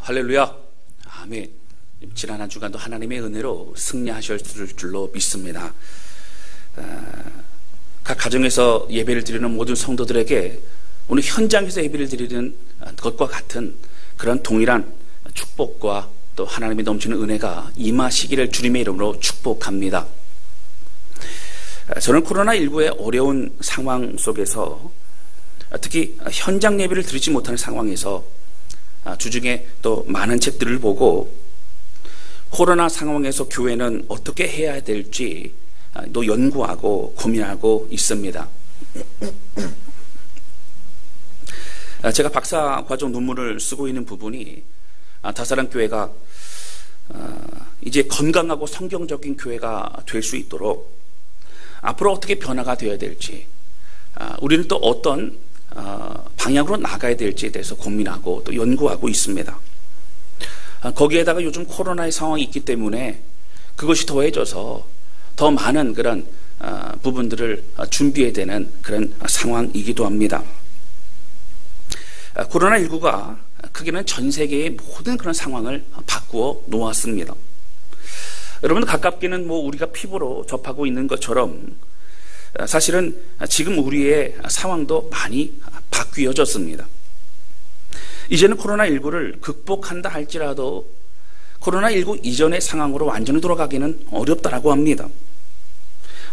할렐루야. 아멘. 지난 한 주간도 하나님의 은혜로 승리하실 줄로 믿습니다. 각 가정에서 예배를 드리는 모든 성도들에게 오늘 현장에서 예배를 드리는 것과 같은 그런 동일한 축복과 또 하나님의 넘치는 은혜가 임하시기를 주님의 이름으로 축복합니다. 저는 코로나19의 어려운 상황 속에서 특히 현장 예배를 드리지 못하는 상황에서 주중에 또 많은 책들을 보고 코로나 상황에서 교회는 어떻게 해야 될지 또 연구하고 고민하고 있습니다. 제가 박사 과정 논문을 쓰고 있는 부분이 다사랑 교회가 이제 건강하고 성경적인 교회가 될 수 있도록 앞으로 어떻게 변화가 되어야 될지, 우리는 또 어떤 방향으로 나가야 될지에 대해서 고민하고 또 연구하고 있습니다. 거기에다가 요즘 코로나의 상황이 있기 때문에 그것이 더해져서 더 많은 그런 부분들을 준비해야 되는 그런 상황이기도 합니다. 코로나19가 크게는 전 세계의 모든 그런 상황을 바꾸어 놓았습니다. 여러분, 가깝게는 우리가 피부로 접하고 있는 것처럼 사실은 지금 우리의 상황도 많이 바뀌어졌습니다. 이제는 코로나19를 극복한다 할지라도 코로나19 이전의 상황으로 완전히 돌아가기는 어렵다라고 합니다.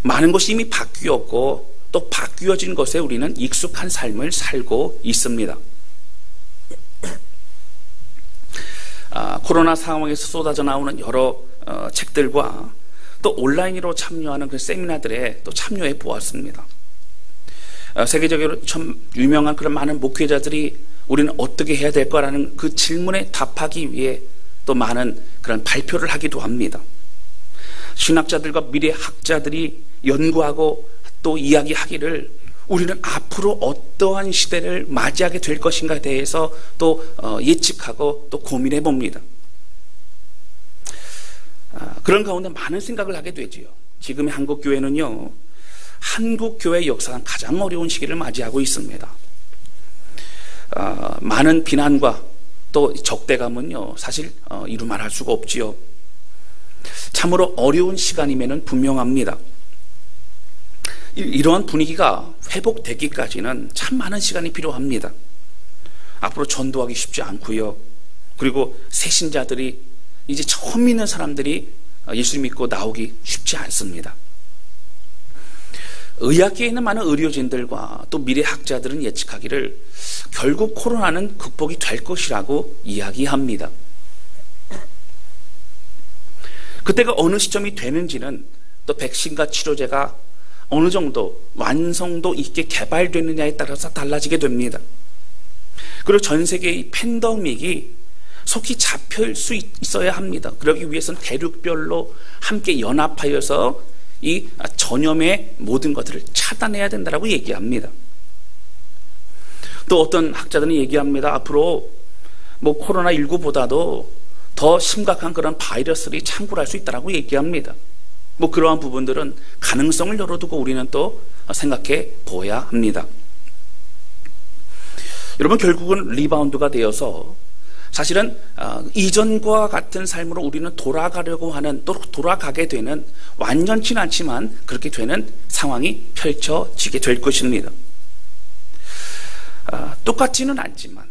많은 것이 이미 바뀌었고 또 바뀌어진 것에 우리는 익숙한 삶을 살고 있습니다. 코로나 상황에서 쏟아져 나오는 여러 책들과 또 온라인으로 참여하는 그 세미나들에 또 참여해 보았습니다. 세계적으로 참 유명한 그런 많은 목회자들이 우리는 어떻게 해야 될까라는 그 질문에 답하기 위해 또 많은 그런 발표를 하기도 합니다. 신학자들과 미래학자들이 연구하고 또 이야기하기를 우리는 앞으로 어떠한 시대를 맞이하게 될 것인가에 대해서 또 예측하고 또 고민해 봅니다. 그런 가운데 많은 생각을 하게 되지요. 지금의 한국교회는요, 한국교회 역사상 가장 어려운 시기를 맞이하고 있습니다. 많은 비난과 또 적대감은요, 사실 이루 말할 수가 없지요. 참으로 어려운 시간임에는 분명합니다. 이러한 분위기가 회복되기까지는 참 많은 시간이 필요합니다. 앞으로 전도하기 쉽지 않고요. 그리고 새신자들이 이제 처음 믿는 사람들이 예수 믿고 나오기 쉽지 않습니다. 의학계에 있는 많은 의료진들과 또 미래학자들은 예측하기를 결국 코로나는 극복이 될 것이라고 이야기합니다. 그때가 어느 시점이 되는지는 또 백신과 치료제가 어느 정도 완성도 있게 개발되느냐에 따라서 달라지게 됩니다. 그리고 전 세계의 이 팬데믹이 속히 잡힐 수 있어야 합니다. 그러기 위해서는 대륙별로 함께 연합하여서 이 전염의 모든 것들을 차단해야 된다고 얘기합니다. 또 어떤 학자들은 얘기합니다. 앞으로 코로나19보다도 더 심각한 그런 바이러스들이 창궐할 수 있다고 얘기합니다. 그러한 부분들은 가능성을 열어두고 우리는 또 생각해 보아야 합니다. 여러분, 결국은 리바운드가 되어서 사실은 이전과 같은 삶으로 우리는 돌아가려고 하는, 또 돌아가게 되는, 완전치는 않지만 그렇게 되는 상황이 펼쳐지게 될 것입니다. 똑같지는 않지만,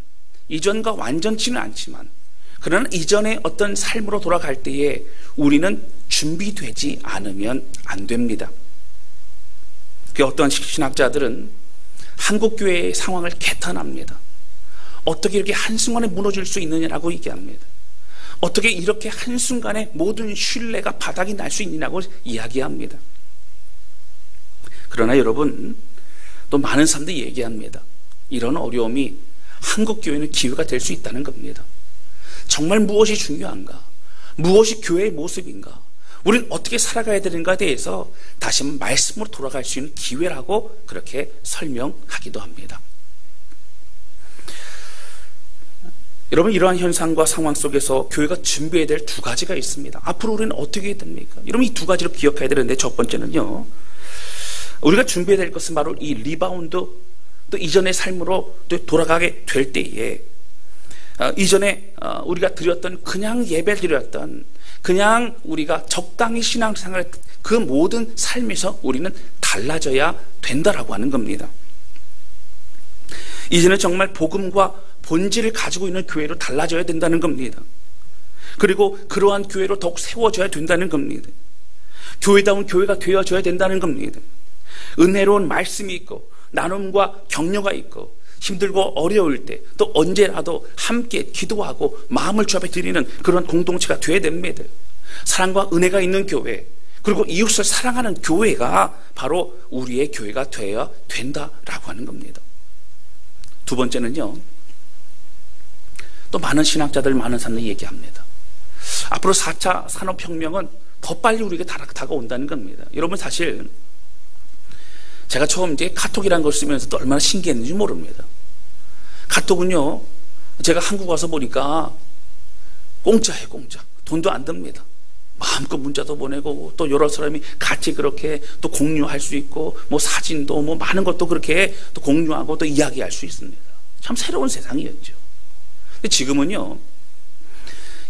이전과 완전치는 않지만, 그러나 이전의 어떤 삶으로 돌아갈 때에 우리는 준비되지 않으면 안 됩니다. 어떤 신학자들은 한국교회의 상황을 개탄합니다. 어떻게 이렇게 한순간에 무너질 수 있느냐라고 얘기합니다. 어떻게 이렇게 한순간에 모든 신뢰가 바닥이 날 수 있느냐고 이야기합니다. 그러나 여러분, 또 많은 사람들이 얘기합니다. 이런 어려움이 한국교회는 기회가 될 수 있다는 겁니다. 정말 무엇이 중요한가? 무엇이 교회의 모습인가? 우리는 어떻게 살아가야 되는가에 대해서 다시 한번 말씀으로 돌아갈 수 있는 기회라고 그렇게 설명하기도 합니다. 여러분, 이러한 현상과 상황 속에서 교회가 준비해야 될 두 가지가 있습니다. 앞으로 우리는 어떻게 해야 됩니까? 여러분, 이 두 가지를 기억해야 되는데, 첫 번째는요, 우리가 준비해야 될 것은 바로 이 리바운드, 또 이전의 삶으로 또 돌아가게 될 때에 이전에 우리가 드렸던 그냥 예배 드렸던 그냥 우리가 적당히 신앙생활 그 모든 삶에서 우리는 달라져야 된다라고 하는 겁니다. 이제는 정말 복음과 본질을 가지고 있는 교회로 달라져야 된다는 겁니다. 그리고 그러한 교회로 더욱 세워져야 된다는 겁니다. 교회다운 교회가 되어져야 된다는 겁니다. 은혜로운 말씀이 있고 나눔과 격려가 있고 힘들고 어려울 때 또 언제라도 함께 기도하고 마음을 주 앞에 드리는 그런 공동체가 되어야 됩니다. 사랑과 은혜가 있는 교회, 그리고 이웃을 사랑하는 교회가 바로 우리의 교회가 되어야 된다라고 하는 겁니다. 두 번째는요, 또 많은 신학자들, 많은 사람들이 얘기합니다. 앞으로 4차 산업혁명은 더 빨리 우리에게 다가온다는 겁니다. 여러분, 사실 제가 처음 이제 카톡이라는 걸 쓰면서 또 얼마나 신기했는지 모릅니다. 카톡은요, 제가 한국 와서 보니까 공짜예요, 공짜. 돈도 안 듭니다. 마음껏 문자도 보내고 또 여러 사람이 같이 그렇게 또 공유할 수 있고 뭐 사진도 뭐 많은 것도 그렇게 또 공유하고 또 이야기할 수 있습니다. 참 새로운 세상이었죠. 근데 지금은요,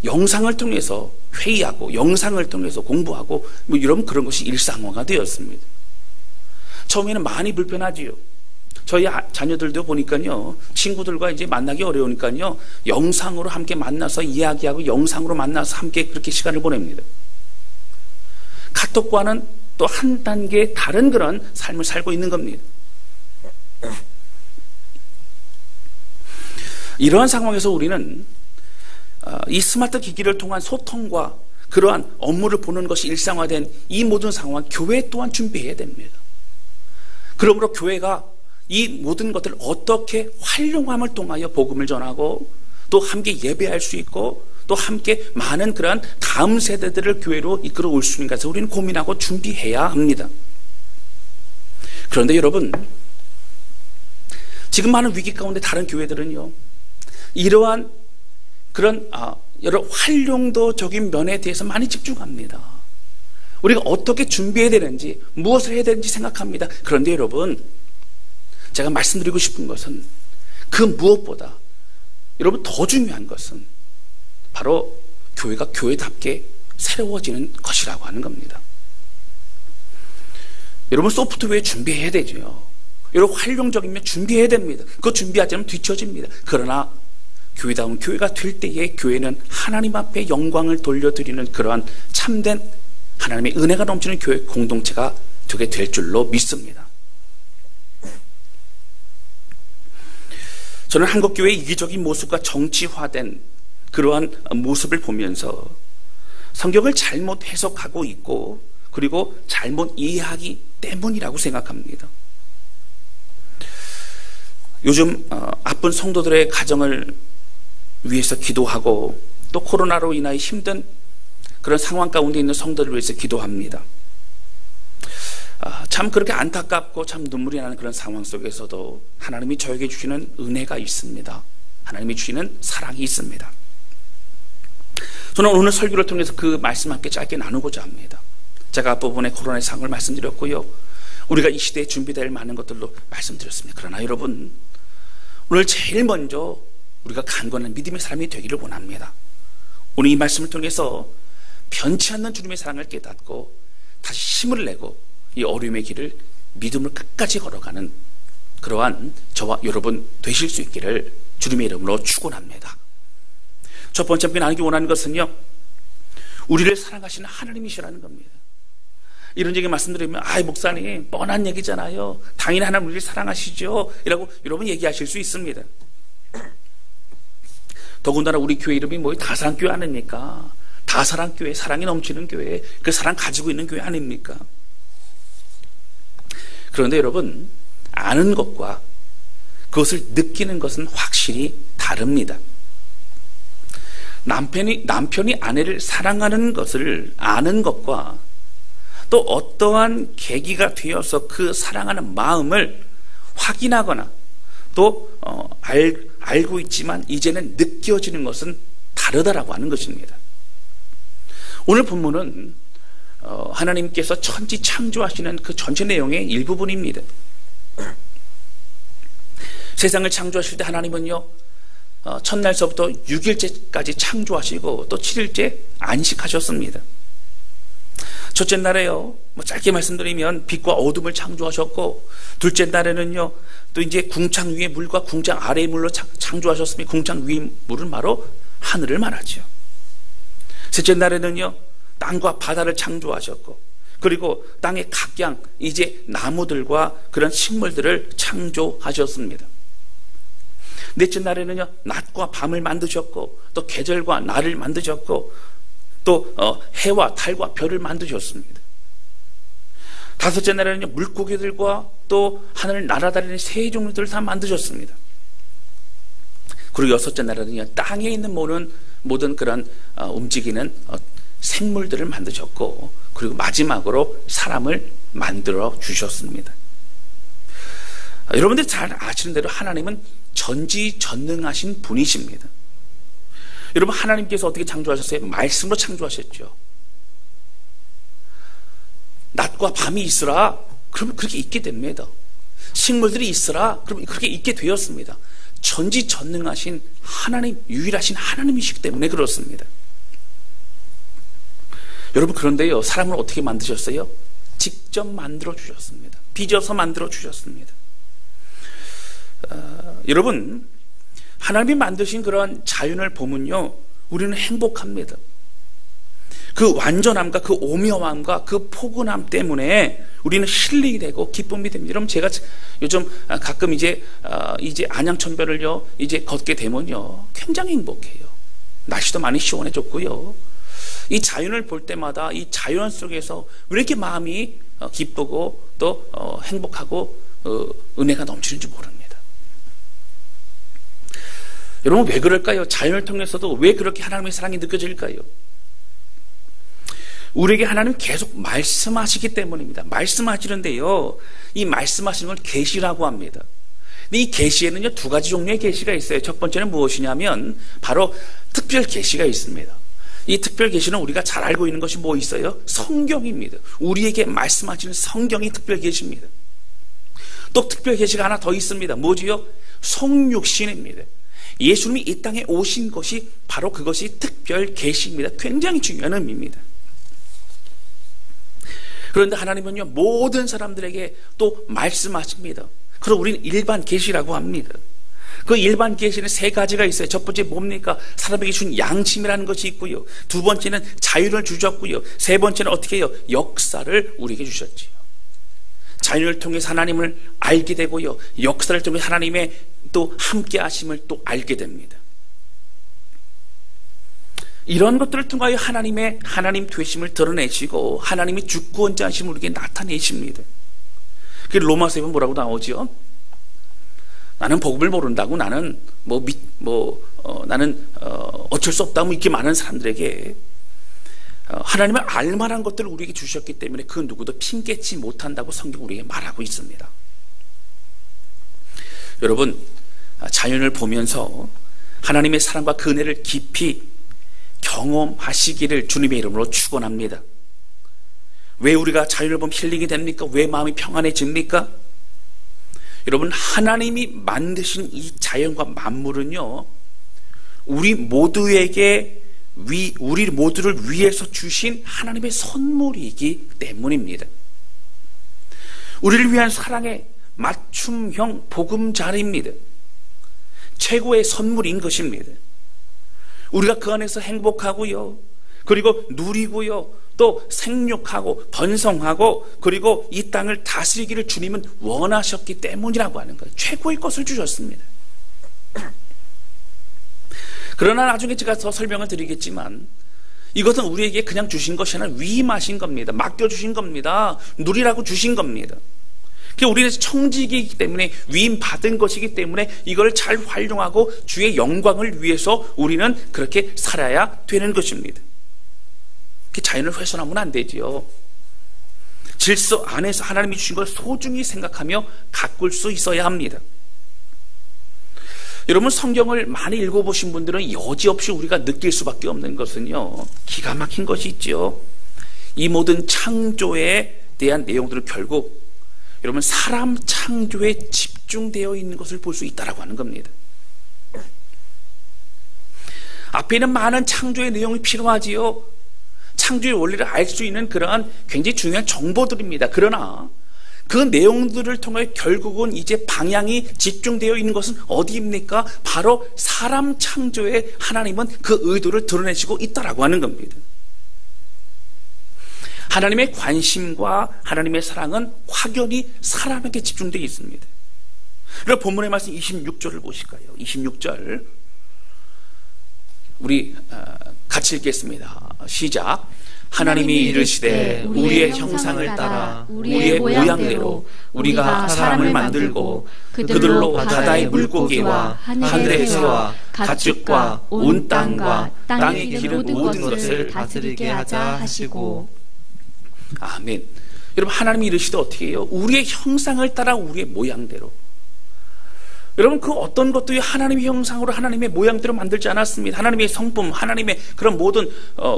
영상을 통해서 회의하고 영상을 통해서 공부하고 뭐 이런 그런 것이 일상화가 되었습니다. 처음에는 많이 불편하지요. 저희 자녀들도 보니까요, 친구들과 이제 만나기 어려우니까요, 영상으로 함께 만나서 이야기하고 영상으로 만나서 함께 그렇게 시간을 보냅니다. 카톡과는 또 한 단계 다른 그런 삶을 살고 있는 겁니다. 이러한 상황에서 우리는 이 스마트 기기를 통한 소통과 그러한 업무를 보는 것이 일상화된 이 모든 상황, 교회 또한 준비해야 됩니다. 그러므로 교회가 이 모든 것들을 어떻게 활용함을 통하여 복음을 전하고 또 함께 예배할 수 있고 또 함께 많은 그러한 다음 세대들을 교회로 이끌어 올 수 있는가에서 우리는 고민하고 준비해야 합니다. 그런데 여러분, 지금 많은 위기 가운데 다른 교회들은요, 이러한 그런 여러 활용도적인 면에 대해서 많이 집중합니다. 우리가 어떻게 준비해야 되는지, 무엇을 해야 되는지 생각합니다. 그런데 여러분, 제가 말씀드리고 싶은 것은 그 무엇보다 여러분 더 중요한 것은 바로 교회가 교회답게 새로워지는 것이라고 하는 겁니다. 여러분, 소프트웨어 준비해야 되죠. 여러분, 활용적이면 준비해야 됩니다. 그거 준비하지 않으면 뒤처집니다. 그러나 교회다운 교회가 될 때에 교회는 하나님 앞에 영광을 돌려드리는 그러한 참된 하나님의 은혜가 넘치는 교회 공동체가 되게 될 줄로 믿습니다. 저는 한국교회의 이기적인 모습과 정치화된 그러한 모습을 보면서 성경을 잘못 해석하고 있고 그리고 잘못 이해하기 때문이라고 생각합니다. 요즘 아픈 성도들의 가정을 위해서 기도하고 또 코로나로 인하여 힘든 그런 상황 가운데 있는 성도들을 위해서 기도합니다. 참 그렇게 안타깝고 참 눈물이 나는 그런 상황 속에서도 하나님이 저에게 주시는 은혜가 있습니다. 하나님이 주시는 사랑이 있습니다. 저는 오늘 설교를 통해서 그 말씀 함께 짧게 나누고자 합니다. 제가 앞부분에 코로나의 상황을 말씀드렸고요, 우리가 이 시대에 준비될 많은 것들로 말씀드렸습니다. 그러나 여러분, 오늘 제일 먼저 우리가 강건한 믿음의 사람이 되기를 원합니다. 오늘 이 말씀을 통해서 변치 않는 주님의 사랑을 깨닫고 다시 힘을 내고 이 어려움의 길을 믿음을 끝까지 걸어가는 그러한 저와 여러분 되실 수 있기를 주님의 이름으로 축원합니다. 첫 번째 함께 나누기 원하는 것은요, 우리를 사랑하시는 하나님이시라는 겁니다. 이런 얘기 말씀드리면, 목사님 뻔한 얘기잖아요, 당연히 하나님 우리를 사랑하시죠 이라고 여러분 얘기하실 수 있습니다. 더군다나 우리 교회 이름이 뭐 다사랑교회 아닙니까? 다사랑교회, 사랑이 넘치는 교회, 그 사랑 가지고 있는 교회 아닙니까? 그런데 여러분, 아는 것과 그것을 느끼는 것은 확실히 다릅니다. 남편이 아내를 사랑하는 것을 아는 것과 또 어떠한 계기가 되어서 그 사랑하는 마음을 확인하거나 또 알고 있지만 이제는 느껴지는 것은 다르다라고 하는 것입니다. 오늘 본문은 하나님께서 천지 창조하시는 그 전체 내용의 일부분입니다. 세상을 창조하실 때 하나님은요, 첫날서부터 6일째까지 창조하시고 또 7일째 안식하셨습니다. 첫째 날에요, 짧게 말씀드리면 빛과 어둠을 창조하셨고, 둘째 날에는요, 또 이제 궁창 위의 물과 궁창 아래의 물로 창조하셨으니 궁창 위의 물은 바로 하늘을 말하죠. 셋째 날에는요, 땅과 바다를 창조하셨고, 그리고 땅의 각양 이제 나무들과 그런 식물들을 창조하셨습니다. 넷째 날에는요, 낮과 밤을 만드셨고, 또 계절과 날을 만드셨고, 또 해와 달과 별을 만드셨습니다. 다섯째 날에는요, 물고기들과 또 하늘을 날아다니는 새 종류들을 다 만드셨습니다. 그리고 여섯째 날에는요, 땅에 있는 모든 그런 움직이는 생물들을 만드셨고, 그리고 마지막으로 사람을 만들어 주셨습니다. 여러분들이 잘 아시는 대로 하나님은 전지전능하신 분이십니다. 여러분, 하나님께서 어떻게 창조하셨어요? 말씀으로 창조하셨죠. 낮과 밤이 있으라, 그러면 그렇게 있게 됩니다. 식물들이 있으라, 그러면 그렇게 있게 되었습니다. 전지전능하신 하나님, 유일하신 하나님이시기 때문에 그렇습니다. 여러분, 그런데요, 사람을 어떻게 만드셨어요? 직접 만들어 주셨습니다. 빚어서 만들어 주셨습니다. 여러분, 하나님이 만드신 그런 자연을 보면요, 우리는 행복합니다. 그 완전함과 그 오묘함과 그 포근함 때문에 우리는 힐링이 되고 기쁨이 됩니다. 여러분, 제가 요즘 가끔 이제 안양천별을요, 이제 걷게 되면요, 굉장히 행복해요. 날씨도 많이 시원해졌고요. 이 자연을 볼 때마다 이 자연 속에서 왜 이렇게 마음이 기쁘고 또 행복하고 은혜가 넘치는지 모릅니다. 여러분, 왜 그럴까요? 자연을 통해서도 왜 그렇게 하나님의 사랑이 느껴질까요? 우리에게 하나님은 계속 말씀하시기 때문입니다. 말씀하시는데요, 이 말씀하시는 걸 계시라고 합니다. 근데 이 계시에는요, 두 가지 종류의 계시가 있어요. 첫 번째는 무엇이냐면 바로 특별 계시가 있습니다. 이 특별 계시는 우리가 잘 알고 있는 것이 뭐 있어요? 성경입니다. 우리에게 말씀하시는 성경이 특별 계시입니다. 또 특별 계시가 하나 더 있습니다. 뭐지요? 성육신입니다. 예수님이 이 땅에 오신 것이 바로 그것이 특별 계시입니다. 굉장히 중요한 의미입니다. 그런데 하나님은요, 모든 사람들에게 또 말씀하십니다. 그래서 우리는 일반 계시라고 합니다. 그 일반 계시는 세 가지가 있어요. 첫 번째 뭡니까? 사람에게 준 양심이라는 것이 있고요. 두 번째는 자유를 주셨고요. 세 번째는 어떻게 해요? 역사를 우리에게 주셨지요. 자연을 통해서 하나님을 알게 되고요, 역사를 통해서 하나님의 또 함께 하심을 또 알게 됩니다. 이런 것들을 통하여 하나님의 하나님 되심을 드러내시고 하나님의 주권자심을 우리에게 나타내십니다. 그 로마서에 보면 뭐라고 나오죠? 나는 복음을 모른다고, 나는 나는 어쩔 수 없다고 이렇게 많은 사람들에게 하나님을 알만한 것들을 우리에게 주셨기 때문에 그 누구도 핑계치 못한다고 성경 우리에게 말하고 있습니다. 여러분, 자연을 보면서 하나님의 사랑과 그 은혜를 깊이 경험하시기를 주님의 이름으로 축원합니다. 왜 우리가 자연을 보면 힐링이 됩니까? 왜 마음이 평안해집니까? 여러분, 하나님이 만드신 이 자연과 만물은요, 우리 모두를 위해서 주신 하나님의 선물이기 때문입니다. 우리를 위한 사랑의 맞춤형 보금자리입니다. 최고의 선물인 것입니다. 우리가 그 안에서 행복하고요, 그리고 누리고요, 또 생육하고 번성하고 그리고 이 땅을 다스리기를 주님은 원하셨기 때문이라고 하는 거예요. 최고의 것을 주셨습니다. 그러나 나중에 제가 더 설명을 드리겠지만 이것은 우리에게 그냥 주신 것이 아니라 위임하신 겁니다. 맡겨주신 겁니다. 누리라고 주신 겁니다. 우리는 청지기이기 때문에 위임받은 것이기 때문에 이걸 잘 활용하고 주의 영광을 위해서 우리는 그렇게 살아야 되는 것입니다. 자연을 훼손하면 안 되지요. 질서 안에서 하나님이 주신 걸 소중히 생각하며 가꿀 수 있어야 합니다. 여러분, 성경을 많이 읽어보신 분들은 여지없이 우리가 느낄 수밖에 없는 것은요, 기가 막힌 것이 있죠. 이 모든 창조에 대한 내용들은 결국 여러분, 사람 창조에 집중되어 있는 것을 볼 수 있다라고 하는 겁니다. 앞에 있는 많은 창조의 내용이 필요하지요. 창조의 원리를 알 수 있는 그러한 굉장히 중요한 정보들입니다. 그러나 그 내용들을 통해 결국은 이제 방향이 집중되어 있는 것은 어디입니까? 바로 사람 창조에 하나님은 그 의도를 드러내시고 있다라고 하는 겁니다. 하나님의 관심과 하나님의 사랑은 확연히 사람에게 집중되어 있습니다. 그리고 본문의 말씀 26절을 보실까요? 26절 우리 같이 읽겠습니다. 시작. 하나님이 이르시되 우리의 형상을 따라 우리의 모양대로 우리가 사람을 만들고 그들로 바다의 물고기와 하늘의 새와 가축과 온 땅과 땅에 기른 모든 것을 다스리게 하자 하시고. 아멘. 여러분, 하나님이 이르시되 어떻게 해요? 우리의 형상을 따라 우리의 모양대로. 여러분, 그 어떤 것도 하나님의 형상으로 하나님의 모양대로 만들지 않았습니다. 하나님의 성품, 하나님의 그런 모든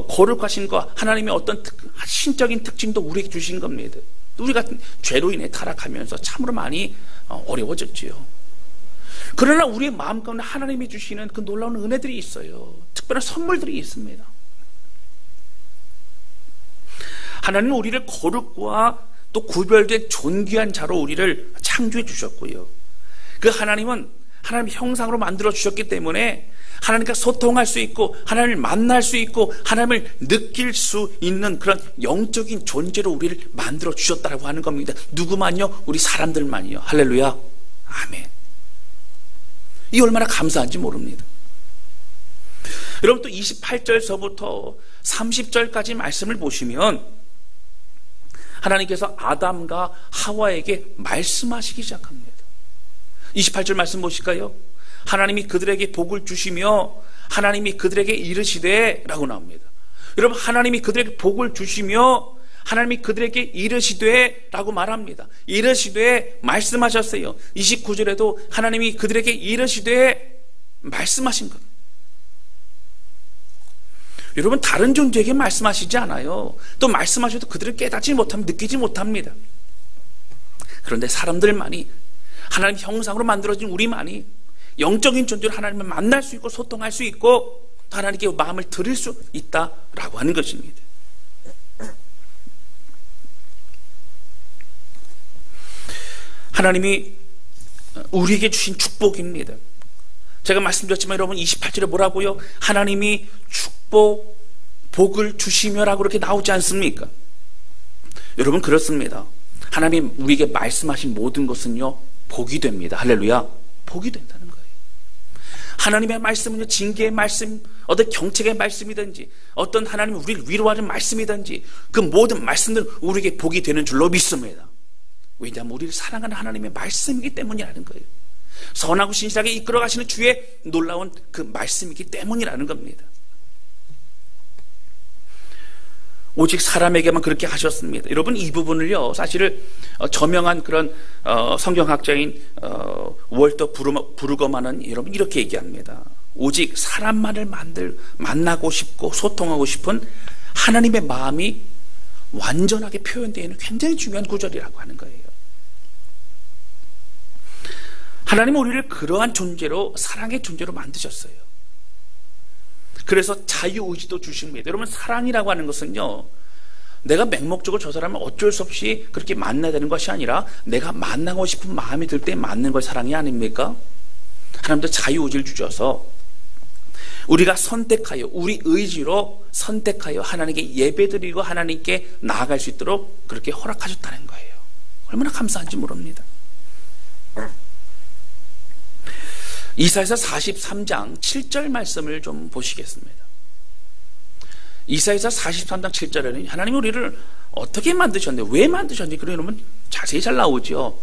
거룩하신과 하나님의 어떤 신적인 특징도 우리에게 주신 겁니다. 우리가 죄로 인해 타락하면서 참으로 많이 어려워졌지요. 그러나 우리의 마음 가운데 하나님이 주시는 그 놀라운 은혜들이 있어요. 특별한 선물들이 있습니다. 하나님은 우리를 거룩과 또 구별된 존귀한 자로 우리를 창조해 주셨고요. 그 하나님은 하나님 형상으로 만들어 주셨기 때문에 하나님과 소통할 수 있고 하나님을 만날 수 있고 하나님을 느낄 수 있는 그런 영적인 존재로 우리를 만들어 주셨다고 하는 겁니다. 누구만요? 우리 사람들만요. 할렐루야. 아멘. 이 얼마나 감사한지 모릅니다. 여러분, 또 28절서부터 30절까지 말씀을 보시면 하나님께서 아담과 하와에게 말씀하시기 시작합니다. 28절 말씀 보실까요? 하나님이 그들에게 복을 주시며 하나님이 그들에게 이르시되 라고 나옵니다. 여러분, 하나님이 그들에게 복을 주시며 하나님이 그들에게 이르시되 라고 말합니다. 이르시되 말씀하셨어요. 29절에도 하나님이 그들에게 이르시되 말씀하신 것. 여러분, 다른 존재에게 말씀하시지 않아요. 또 말씀하셔도 그들을 깨닫지 못하면 느끼지 못합니다. 그런데 사람들만이 하나님 형상으로 만들어진 우리만이 영적인 존재로 하나님을 만날 수 있고 소통할 수 있고 하나님께 마음을 드릴 수 있다라고 하는 것입니다. 하나님이 우리에게 주신 축복입니다. 제가 말씀드렸지만 여러분, 28절에 뭐라고요? 하나님이 축복, 복을 주시며라고 그렇게 나오지 않습니까? 여러분, 그렇습니다. 하나님 우리에게 말씀하신 모든 것은요 복이 됩니다. 할렐루야. 복이 된다는 거예요. 하나님의 말씀은요, 징계의 말씀, 어떤 경책의 말씀이든지 어떤 하나님이 우리를 위로하는 말씀이든지 그 모든 말씀들은 우리에게 복이 되는 줄로 믿습니다. 왜냐하면 우리를 사랑하는 하나님의 말씀이기 때문이라는 거예요. 선하고 신실하게 이끌어 가시는 주의 놀라운 그 말씀이기 때문이라는 겁니다. 오직 사람에게만 그렇게 하셨습니다. 여러분, 이 부분을요, 사실을 저명한 그런 성경학자인 월터 브루거만은 여러분 이렇게 얘기합니다. 오직 사람만을 만나고 싶고 소통하고 싶은 하나님의 마음이 완전하게 표현되어 있는 굉장히 중요한 구절이라고 하는 거예요. 하나님은 우리를 그러한 존재로, 사랑의 존재로 만드셨어요. 그래서 자유의지도 주십니다. 여러분, 사랑이라고 하는 것은요, 내가 맹목적으로 저 사람을 어쩔 수 없이 그렇게 만나야 되는 것이 아니라 내가 만나고 싶은 마음이 들 때 만나는 것이 사랑이 아닙니까? 하나님도 자유의지를 주셔서 우리가 선택하여, 우리 의지로 선택하여 하나님께 예배드리고 하나님께 나아갈 수 있도록 그렇게 허락하셨다는 거예요. 얼마나 감사한지 모릅니다. 이사야서 43장 7절 말씀을 좀 보시겠습니다. 이사야서 43장 7절에는 하나님이 우리를 어떻게 만드셨는지, 왜 만드셨는지 그러면 자세히 잘 나오죠.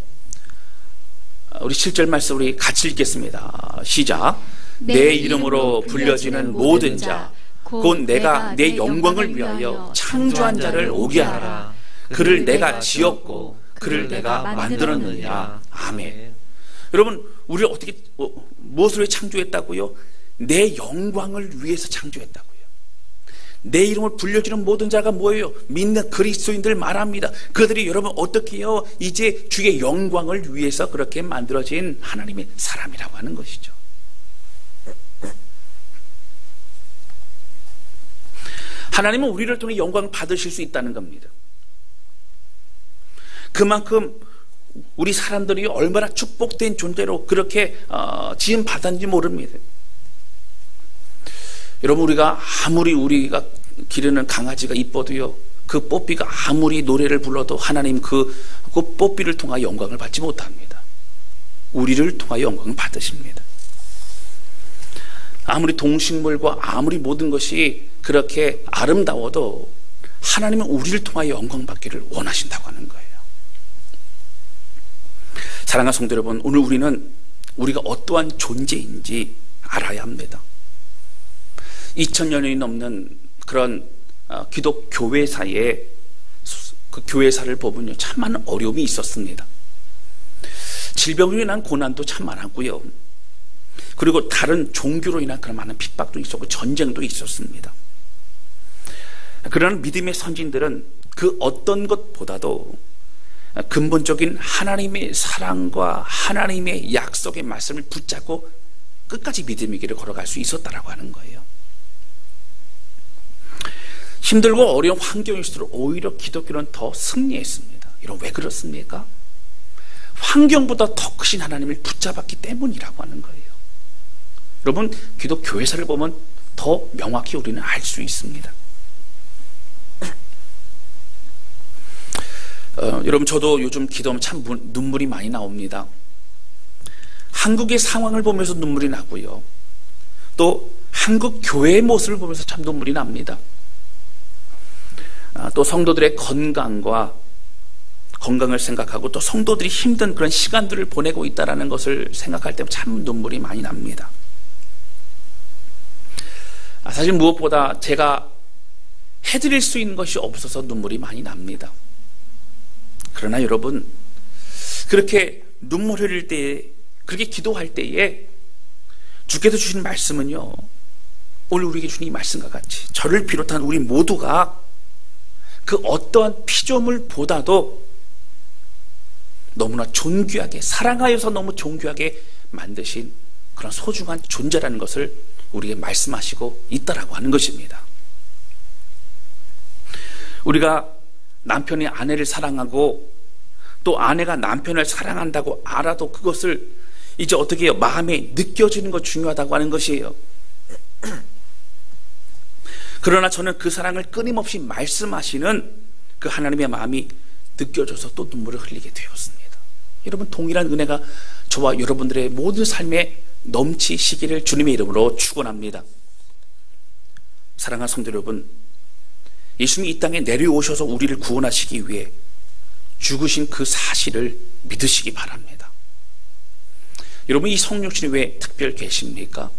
우리 7절 말씀 우리 같이 읽겠습니다. 시작. 내 이름으로 불려지는 모든 자 곧 내가 내 영광을 위하여 창조한 자를 오게 하라. 그를 내가 지었고 그를 내가 만들었느니라. 아멘. 여러분, 우리를 어떻게 무엇으로 창조했다고요? 내 영광을 위해서 창조했다고요. 내 이름을 불려주는 모든 자가 뭐예요? 믿는 그리스도인들 말합니다. 그들이 여러분 어떻게 해요? 이제 주의 영광을 위해서 그렇게 만들어진 하나님의 사람이라고 하는 것이죠. 하나님은 우리를 통해 영광 받으실 수 있다는 겁니다. 그만큼 우리 사람들이 얼마나 축복된 존재로 그렇게 지음 받았는지 모릅니다. 여러분, 우리가 기르는 강아지가 이뻐도요, 그 뽀삐가 아무리 노래를 불러도 하나님 그 뽀삐를 통하여 영광을 받지 못합니다. 우리를 통하여 영광을 받으십니다. 아무리 동식물과 아무리 모든 것이 그렇게 아름다워도 하나님은 우리를 통하여 영광 받기를 원하신다고 하는 거예요. 사랑하는 성도 여러분, 오늘 우리가 어떠한 존재인지 알아야 합니다. 2000년이 넘는 그런 기독 교회사에 그 교회사를 보면요, 참 많은 어려움이 있었습니다. 질병으로 인한 고난도 참 많았고요. 그리고 다른 종교로 인한 그런 많은 핍박도 있었고 전쟁도 있었습니다. 그러나 믿음의 선진들은 그 어떤 것보다도 근본적인 하나님의 사랑과 하나님의 약속의 말씀을 붙잡고 끝까지 믿음의 길을 걸어갈 수 있었다라고 하는 거예요. 힘들고 어려운 환경일수록 오히려 기독교는 더 승리했습니다. 여러분, 왜 그렇습니까? 환경보다 더 크신 하나님을 붙잡았기 때문이라고 하는 거예요. 여러분, 기독 교회사를 보면 더 명확히 우리는 알 수 있습니다. 여러분, 저도 요즘 기도하면 참 눈물이 많이 나옵니다. 한국의 상황을 보면서 눈물이 나고요, 또 한국 교회의 모습을 보면서 참 눈물이 납니다. 또 성도들의 건강을 생각하고 또 성도들이 힘든 그런 시간들을 보내고 있다는 것을 생각할 때 참 눈물이 많이 납니다. 사실 무엇보다 제가 해드릴 수 있는 것이 없어서 눈물이 많이 납니다. 그러나 여러분, 그렇게 눈물 흘릴 때에, 그렇게 기도할 때에 주께서 주신 말씀은요, 오늘 우리에게 주신 이 말씀과 같이 저를 비롯한 우리 모두가 그 어떠한 피조물보다도 너무나 존귀하게, 사랑하여서 너무 존귀하게 만드신 그런 소중한 존재라는 것을 우리에게 말씀하시고 있다라고 하는 것입니다. 우리가 남편이 아내를 사랑하고 또 아내가 남편을 사랑한다고 알아도 그것을 이제 어떻게 해요? 마음에 느껴지는 것 중요하다고 하는 것이에요. 그러나 저는 그 사랑을 끊임없이 말씀하시는 그 하나님의 마음이 느껴져서 또 눈물을 흘리게 되었습니다. 여러분, 동일한 은혜가 저와 여러분들의 모든 삶에 넘치시기를 주님의 이름으로 축원합니다. 사랑하는 성도 여러분, 예수님이 이 땅에 내려오셔서 우리를 구원하시기 위해 죽으신 그 사실을 믿으시기 바랍니다. 여러분, 이 성육신이 왜 특별 계십니까?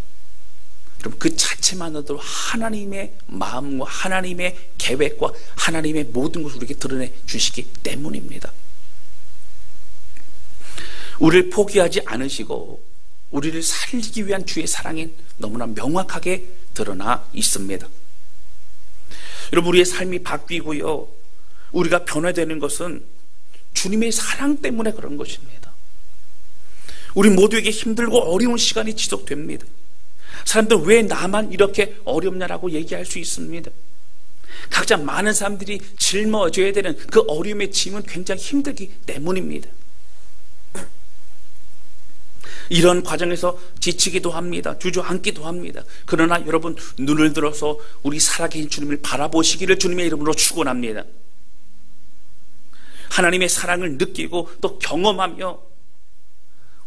여러분, 그 자체만으로도 하나님의 마음과 하나님의 계획과 하나님의 모든 것을 우리에게 드러내 주시기 때문입니다. 우리를 포기하지 않으시고 우리를 살리기 위한 주의 사랑이 너무나 명확하게 드러나 있습니다. 여러분, 우리의 삶이 바뀌고요, 우리가 변화되는 것은 주님의 사랑 때문에 그런 것입니다. 우리 모두에게 힘들고 어려운 시간이 지속됩니다. 사람들 왜 나만 이렇게 어렵냐라고 얘기할 수 있습니다. 각자 많은 사람들이 짊어져야 되는 그 어려움의 짐은 굉장히 힘들기 때문입니다. 이런 과정에서 지치기도 합니다. 주저앉기도 합니다. 그러나 여러분, 눈을 들어서 우리 살아계신 주님을 바라보시기를 주님의 이름으로 축원합니다. 하나님의 사랑을 느끼고 또 경험하며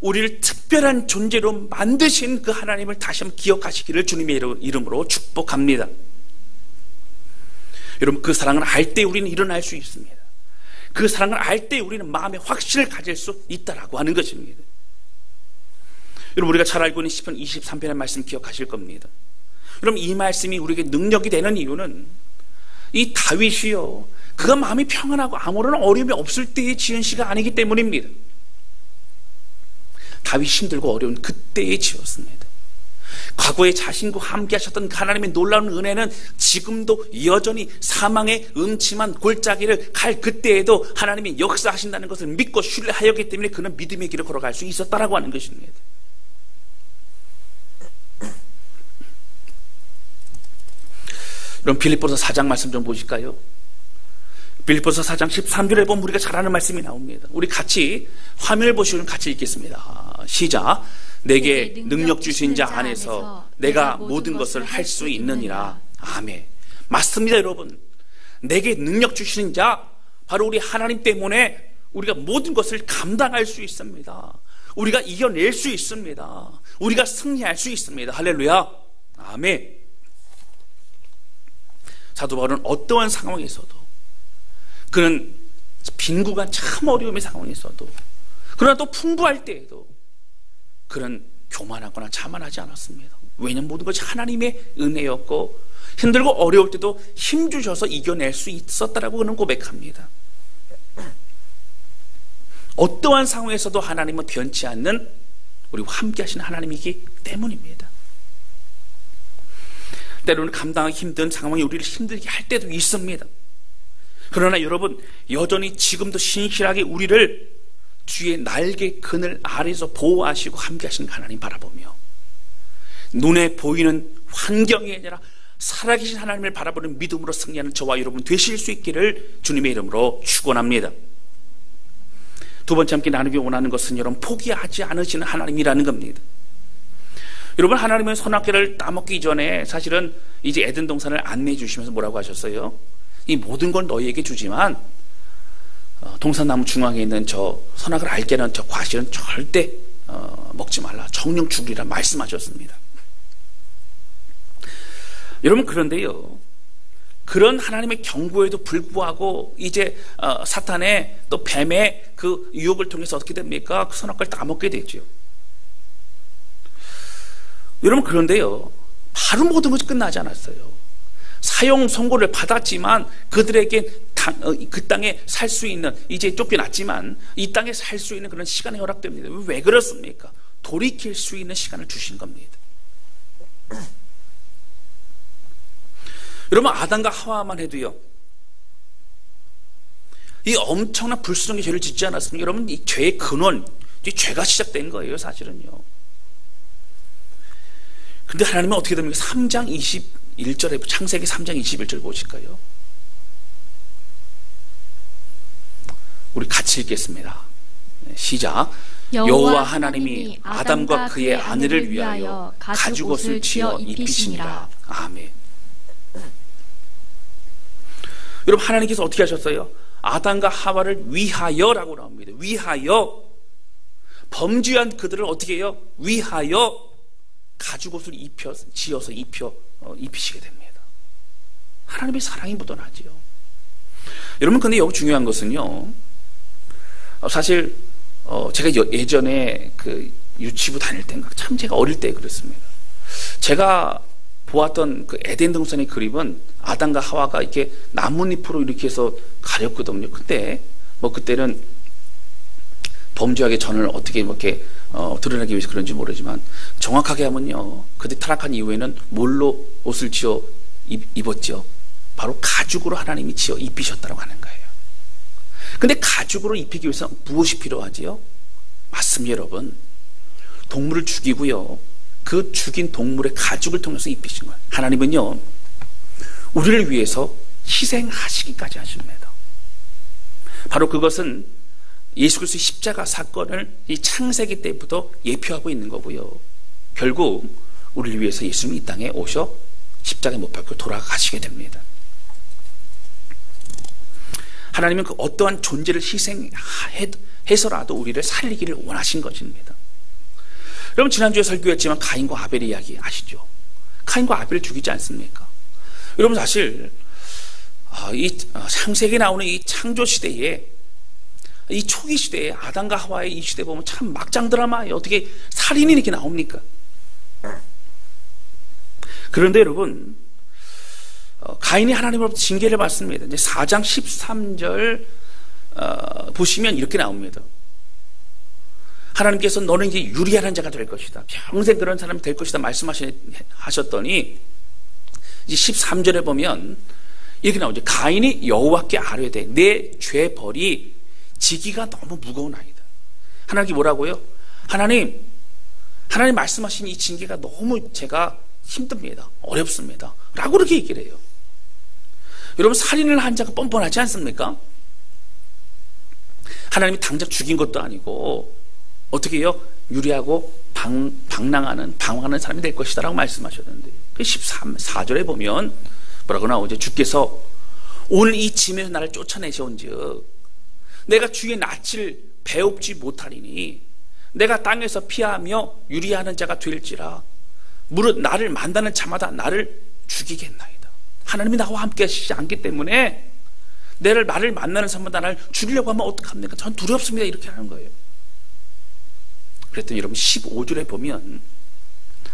우리를 특별한 존재로 만드신 그 하나님을 다시 한번 기억하시기를 주님의 이름으로 축복합니다. 여러분, 그 사랑을 알 때 우리는 일어날 수 있습니다. 그 사랑을 알 때 우리는 마음의 확신을 가질 수 있다라고 하는 것입니다. 여러분, 우리가 잘 알고 있는 시편 23편의 말씀 기억하실 겁니다. 여러분, 이 말씀이 우리에게 능력이 되는 이유는 이 다윗이요, 그가 마음이 평안하고 아무런 어려움이 없을 때에 지은 시가 아니기 때문입니다. 다윗이 힘들고 어려운 그때에 지었습니다. 과거에 자신과 함께 하셨던 하나님의 놀라운 은혜는 지금도 여전히 사망의 음침한 골짜기를 갈 그때에도 하나님이 역사하신다는 것을 믿고 신뢰하였기 때문에 그는 믿음의 길을 걸어갈 수 있었다라고 하는 것입니다. 그럼 빌립보서 4장 말씀 좀 보실까요? 빌립보서 4장 13절에 보면 우리가 잘 아는 말씀이 나옵니다. 우리 같이 화면을 보시면 같이 읽겠습니다. 시작. 내게 능력 주신 자 안에서 내가 모든 것을 할 수 있느니라. 아멘. 맞습니다, 여러분. 내게 능력 주시는 자, 바로 우리 하나님 때문에 우리가 모든 것을 감당할 수 있습니다. 우리가 이겨낼 수 있습니다. 우리가 승리할 수 있습니다. 할렐루야. 아멘. 사도 바울은 어떠한 상황에서도, 그는 빈구가 참 어려움의 상황에서도, 그러나 또 풍부할 때에도 그는 교만하거나 자만하지 않았습니다. 왜냐하면 모든 것이 하나님의 은혜였고 힘들고 어려울 때도 힘주셔서 이겨낼 수 있었다라고 그는 고백합니다. 어떠한 상황에서도 하나님은 변치 않는 우리와 함께 하시는 하나님이기 때문입니다. 때로는 감당하기 힘든 상황이 우리를 힘들게 할 때도 있습니다. 그러나 여러분, 여전히 지금도 신실하게 우리를 주의 날개 그늘 아래서 보호하시고 함께 하시는 하나님 바라보며, 눈에 보이는 환경이 아니라 살아계신 하나님을 바라보는 믿음으로 승리하는 저와 여러분 되실 수 있기를 주님의 이름으로 축원합니다. 두 번째 함께 나누기 원하는 것은 여러분, 포기하지 않으시는 하나님이라는 겁니다. 여러분, 하나님은 선악과를 따먹기 전에 사실은 이제 에덴 동산을 안내해 주시면서 뭐라고 하셨어요? 이 모든 걸 너희에게 주지만 동산나무 중앙에 있는 저 선악을 알게 하는 저 과실은 절대 먹지 말라, 정령 죽으리라 말씀하셨습니다. 여러분, 그런데요, 그런 하나님의 경고에도 불구하고 이제 사탄의 또 뱀의 그 유혹을 통해서 어떻게 됩니까? 그 선악과를 따먹게 되죠. 여러분, 그런데요, 바로 모든 것이 끝나지 않았어요. 사형 선고를 받았지만 그들에게 그 땅에 살 수 있는, 이제 쫓겨났지만 이 땅에 살 수 있는 그런 시간이 허락됩니다. 왜 그렇습니까? 돌이킬 수 있는 시간을 주신 겁니다. 여러분, 아담과 하와만 해도요, 이 엄청난 불순종의 죄를 짓지 않았습니까? 여러분, 이 죄의 근원, 이 죄가 시작된 거예요, 사실은요. 근데 하나님은 어떻게 됩니까? 3장 21절에, 창세기 3장 21절 보실까요? 우리 같이 읽겠습니다. 시작. 여호와 하나님이 아담과 그의 아내를 위하여 가죽옷을 지어 입히시니라. 아멘. 여러분, 하나님께서 어떻게 하셨어요? 아담과 하와를 위하여라고 나옵니다. 위하여. 범죄한 그들을 어떻게 해요? 위하여 가죽옷을 지어서 입히시게 됩니다. 하나님의 사랑이 묻어나지요. 여러분, 근데 여기 중요한 것은요, 사실 제가 예전에 그 유치부 다닐 때인가, 참 제가 어릴 때 그랬습니다. 제가 보았던 그 에덴 동산의 그림은 아담과 하와가 이렇게 나뭇잎으로 이렇게 해서 가렸거든요. 근데 뭐 그때는 범죄하기 전을 어떻게 이렇게 드러나기 위해서 그런지 모르지만, 정확하게 하면요, 그때 타락한 이후에는 뭘로 옷을 지어 입었죠? 바로 가죽으로 하나님이 지어 입히셨다고 하는 거예요. 근데 가죽으로 입히기 위해서 무엇이 필요하지요? 맞습니다, 여러분. 동물을 죽이고요, 그 죽인 동물의 가죽을 통해서 입히신 거예요. 하나님은요, 우리를 위해서 희생하시기까지 하십니다. 바로 그것은 예수 그리스도의 십자가 사건을 이 창세기 때부터 예표하고 있는 거고요, 결국 우리를 위해서 예수님이 이 땅에 오셔 십자가에 못 박혀 돌아가시게 됩니다. 하나님은 그 어떠한 존재를 희생해서라도 우리를 살리기를 원하신 것입니다. 여러분, 지난주에 설교했지만 가인과 아벨의 이야기 아시죠? 가인과 아벨을 죽이지 않습니까? 여러분, 사실 이 창세기에 나오는 이 창조시대에, 이 초기 시대에 아담과 하와의 이 시대 보면 참 막장 드라마예요. 어떻게 살인이 이렇게 나옵니까? 그런데 여러분, 가인이 하나님으로부터 징계를 받습니다. 이제 4장 13절 보시면 이렇게 나옵니다. 하나님께서 너는 이제 유리한 자가 될 것이다, 평생 그런 사람이 될 것이다 말씀하셨더니, 이제 13절에 보면 이렇게 나오죠. 가인이 여호와께 아뢰되 내 죄벌이 지기가 너무 무거우나이다. 하나님께 뭐라고요? 하나님 말씀하신 이 징계가 너무 제가 힘듭니다, 어렵습니다 라고 그렇게 얘기를 해요. 여러분, 살인을 한 자가 뻔뻔하지 않습니까? 하나님이 당장 죽인 것도 아니고 어떻게 해요? 유리하고 방황하는 사람이 될 것이다 라고 말씀하셨는데, 그 14절에 보면 뭐라고 나오죠? 주께서 오늘 이 짐에서 나를 쫓아내셔온즉 내가 주의 낯을 배웁지 못하리니 내가 땅에서 피하며 유리하는 자가 될지라 무릇 나를 만나는 자마다 나를 죽이겠나이다. 하나님이 나와 함께 하시지 않기 때문에 나를 만나는 사람마다 나를 죽이려고 하면 어떡합니까? 전 두렵습니다. 이렇게 하는 거예요. 그랬더니 여러분 15절에 보면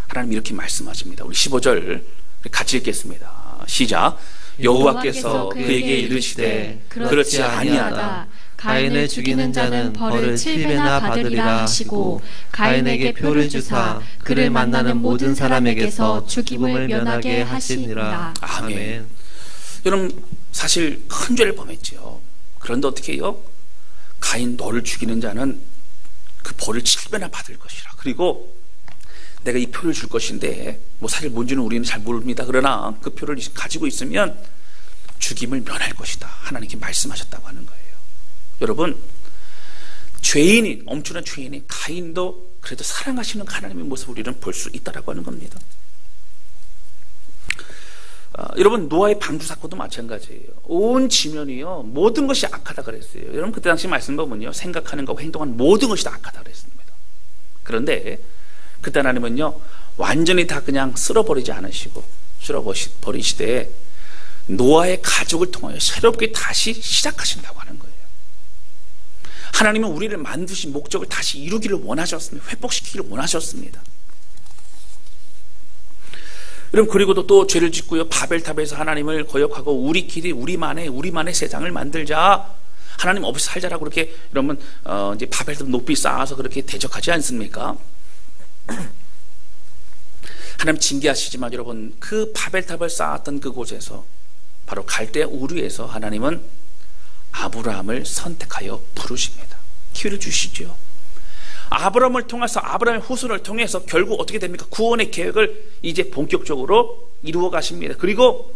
하나님 이렇게 말씀하십니다. 우리 15절 같이 읽겠습니다. 시작. 여호와께서 그에게 이르시되 그렇지 아니하다. 가인을 죽이는 자는 벌을 7배나 받으리라 하시고 가인에게 표를 주사 그를 만나는 모든 사람에게서 죽임을 면하게 하시니라. 아멘. 여러분, 사실 큰 죄를 범했죠. 그런데 어떻게 해요? 가인 너를 죽이는 자는 그 벌을 7배나 받을 것이라. 그리고 내가 이 표를 줄 것인데 뭐 사실 뭔지는 우리는 잘 모릅니다. 그러나 그 표를 가지고 있으면 죽임을 면할 것이다. 하나님께 말씀하셨다고 하는 거예요. 여러분, 죄인인, 엄청난 죄인인 가인도 그래도 사랑하시는 하나님의 모습을 우리는 볼 수 있다라고 하는 겁니다. 여러분, 노아의 방주 사건도 마찬가지예요. 온 지면이요 모든 것이 악하다 그랬어요. 여러분, 그때 당시 말씀 보면요 생각하는 것과 행동하는 모든 것이 다 악하다 그랬습니다. 그런데 그때 하나님은요 완전히 다 그냥 쓸어버리지 않으시고 쓸어버리시되 노아의 가족을 통하여 새롭게 다시 시작하신다고 하는 거예요. 하나님은 우리를 만드신 목적을 다시 이루기를 원하셨습니다. 회복시키기를 원하셨습니다. 여러분, 그리고도 또 죄를 짓고요 바벨탑에서 하나님을 거역하고 우리끼리 우리만의 세상을 만들자, 하나님 없이 살자라고 그렇게 여러분 이제 바벨탑 높이 쌓아서 그렇게 대적하지 않습니까? 하나님 징계하시지만 여러분, 그 바벨탑을 쌓았던 그곳에서 바로 갈대 우르에서 하나님은 아브라함을 선택하여 부르십니다. 기회를 주시죠. 아브라함을 통해서, 아브라함의 후손을 통해서 결국 어떻게 됩니까? 구원의 계획을 이제 본격적으로 이루어 가십니다. 그리고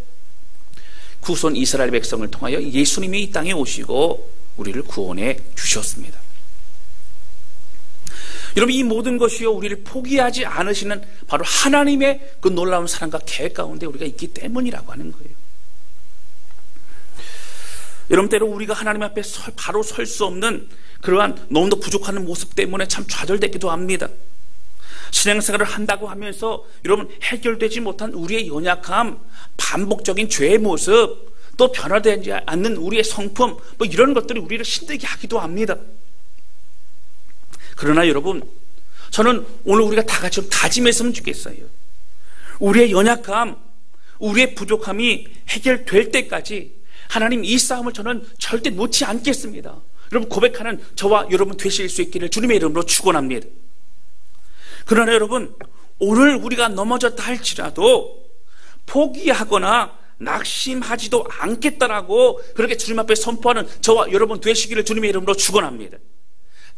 후손 이스라엘 백성을 통하여 예수님이 이 땅에 오시고 우리를 구원해 주셨습니다. 여러분, 이 모든 것이요 우리를 포기하지 않으시는 바로 하나님의 그 놀라운 사랑과 계획 가운데 우리가 있기 때문이라고 하는 거예요. 여러분, 때로 우리가 하나님 앞에 바로 설 수 없는 그러한 너무도 부족한 모습 때문에 참 좌절되기도 합니다. 신앙생활을 한다고 하면서 여러분 해결되지 못한 우리의 연약함, 반복적인 죄의 모습, 또 변화되지 않는 우리의 성품, 뭐 이런 것들이 우리를 힘들게 하기도 합니다. 그러나 여러분, 저는 오늘 우리가 다 같이 좀 다짐했으면 좋겠어요. 우리의 연약함, 우리의 부족함이 해결될 때까지 하나님 이 싸움을 저는 절대 놓지 않겠습니다. 여러분, 고백하는 저와 여러분 되실 수 있기를 주님의 이름으로 축원합니다. 그러나 여러분, 오늘 우리가 넘어졌다 할지라도 포기하거나 낙심하지도 않겠다라고 그렇게 주님 앞에 선포하는 저와 여러분 되시기를 주님의 이름으로 축원합니다.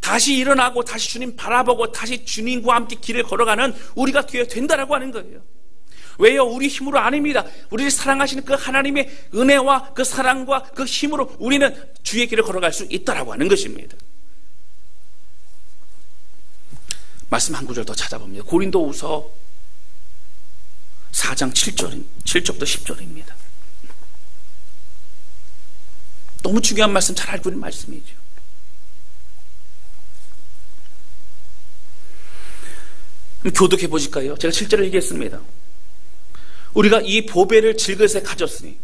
다시 일어나고 다시 주님 바라보고 다시 주님과 함께 길을 걸어가는 우리가 되어야 된다라고 하는 거예요. 왜요? 우리 힘으로 아닙니다. 우리를 사랑하시는 그 하나님의 은혜와 그 사랑과 그 힘으로 우리는 주의 길을 걸어갈 수 있다라고 하는 것입니다. 말씀 한 구절 더 찾아봅니다. 고린도후서 4장 7절부터 10절입니다. 너무 중요한 말씀, 잘 알고 있는 말씀이죠. 교독해 보실까요? 제가 7절을 얘기했습니다. 우리가 이 보배를 질그릇에 가졌으니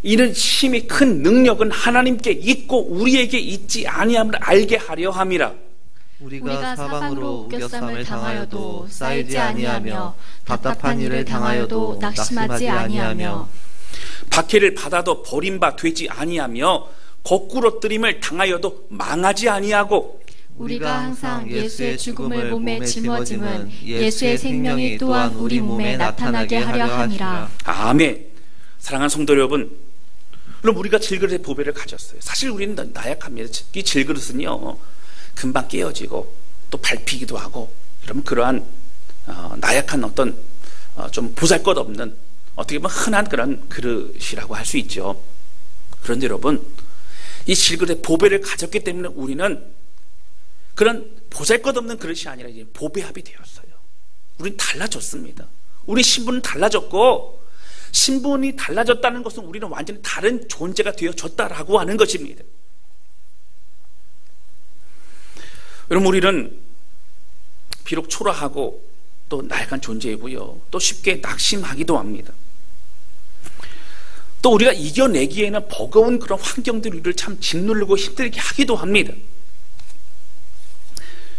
이는 힘이 큰 능력은 하나님께 있고 우리에게 있지 아니함을 알게 하려 함이라. 우리가 사방으로 우겨쌈을 당하여도 쌓이지 아니하며 답답한 일을 당하여도 낙심하지 아니하며 박해를 받아도 버림바 되지 아니하며 거꾸로 뜨림을 당하여도 망하지 아니하고 우리가 항상 예수의 죽음을 몸에 짊어짐은 예수의 생명이 또한 우리 몸에 나타나게 하려 함이라. 아멘. 사랑하는 성도 여러분, 그럼 우리가 질그릇의 보배를 가졌어요. 사실 우리는 나약합니다. 이 질그릇은요 금방 깨어지고 또 밟히기도 하고, 여러분 그러한 나약한 어떤 좀 보잘것없는 어떻게 보면 흔한 그런 그릇이라고 할 수 있죠. 그런데 여러분, 이 질그릇에 보배를 가졌기 때문에 우리는 그런 보잘것없는 그릇이 아니라 이제 보배합이 되었어요. 우리는 달라졌습니다. 우리 신분은 달라졌고, 신분이 달라졌다는 것은 우리는 완전히 다른 존재가 되어졌다라고 하는 것입니다. 여러분, 우리는 비록 초라하고 또 나약한 존재이고요, 또 쉽게 낙심하기도 합니다. 또 우리가 이겨내기에는 버거운 그런 환경들이 우리를 참 짓누르고 힘들게 하기도 합니다.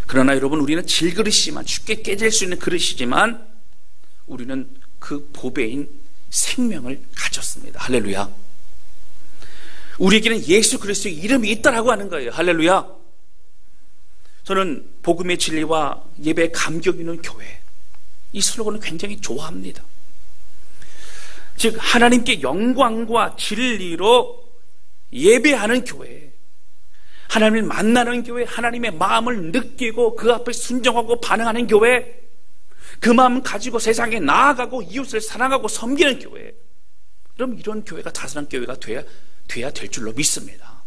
그러나 여러분, 우리는 질그릇이지만, 쉽게 깨질 수 있는 그릇이지만 우리는 그 보배인 생명을 가졌습니다. 할렐루야. 우리에게는 예수 그리스도의 이름이 있다라고 하는 거예요. 할렐루야. 저는 복음의 진리와 예배의 감격 있는 교회, 이 슬로건을 굉장히 좋아합니다. 즉, 하나님께 영광과 진리로 예배하는 교회, 하나님을 만나는 교회, 하나님의 마음을 느끼고 그 앞에 순종하고 반응하는 교회, 그 마음 가지고 세상에 나아가고 이웃을 사랑하고 섬기는 교회. 그럼 이런 교회가 다스란 교회가 돼야 될 줄로 믿습니다.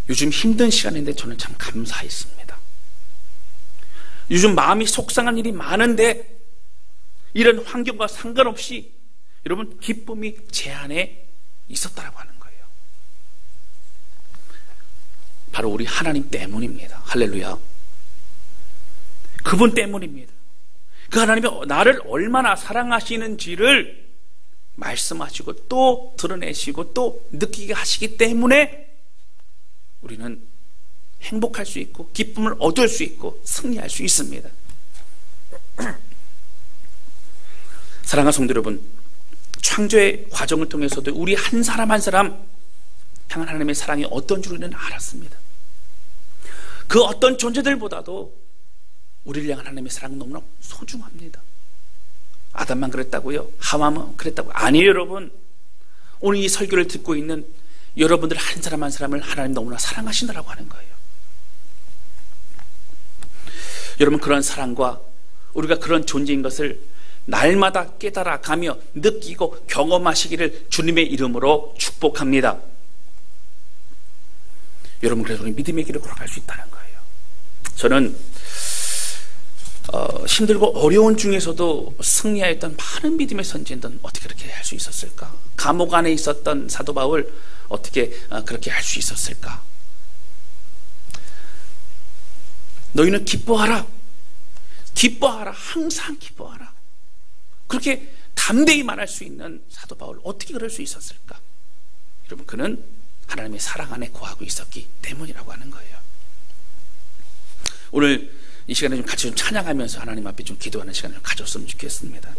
요즘 힘든 시간인데 저는 참 감사했습니다. 요즘 마음이 속상한 일이 많은데 이런 환경과 상관없이 여러분, 기쁨이 제 안에 있었다라고 하는 거예요. 바로 우리 하나님 때문입니다. 할렐루야. 그분 때문입니다. 그 하나님이 나를 얼마나 사랑하시는지를 말씀하시고 또 드러내시고 또 느끼게 하시기 때문에 우리는 행복할 수 있고 기쁨을 얻을 수 있고 승리할 수 있습니다. 사랑하는 성도 여러분, 창조의 과정을 통해서도 우리 한 사람 한 사람 향한 하나님의 사랑이 어떤 줄 우리는 알았습니다. 그 어떤 존재들보다도 우리를 향한 하나님의 사랑은 너무나 소중합니다. 아담만 그랬다고요? 하와만 그랬다고요? 아니에요, 여러분. 오늘 이 설교를 듣고 있는 여러분들 한 사람 한 사람을 하나님 너무나 사랑하신다라고 하는 거예요. 여러분, 그런 사랑과 우리가 그런 존재인 것을 날마다 깨달아가며 느끼고 경험하시기를 주님의 이름으로 축복합니다. 여러분, 그래서 우리 믿음의 길을 걸어갈 수 있다는 거예요. 저는 힘들고 어려운 중에서도 승리하였던 많은 믿음의 선지자들은 어떻게 그렇게 할 수 있었을까? 감옥 안에 있었던 사도 바울 어떻게 그렇게 할 수 있었을까? 너희는 기뻐하라. 기뻐하라. 항상 기뻐하라. 그렇게 담대히 말할 수 있는 사도 바울, 어떻게 그럴 수 있었을까? 여러분, 그는 하나님의 사랑 안에 거하고 있었기 때문이라고 하는 거예요. 오늘 이 시간에 좀 같이 좀 찬양하면서 하나님 앞에 좀 기도하는 시간을 가졌으면 좋겠습니다.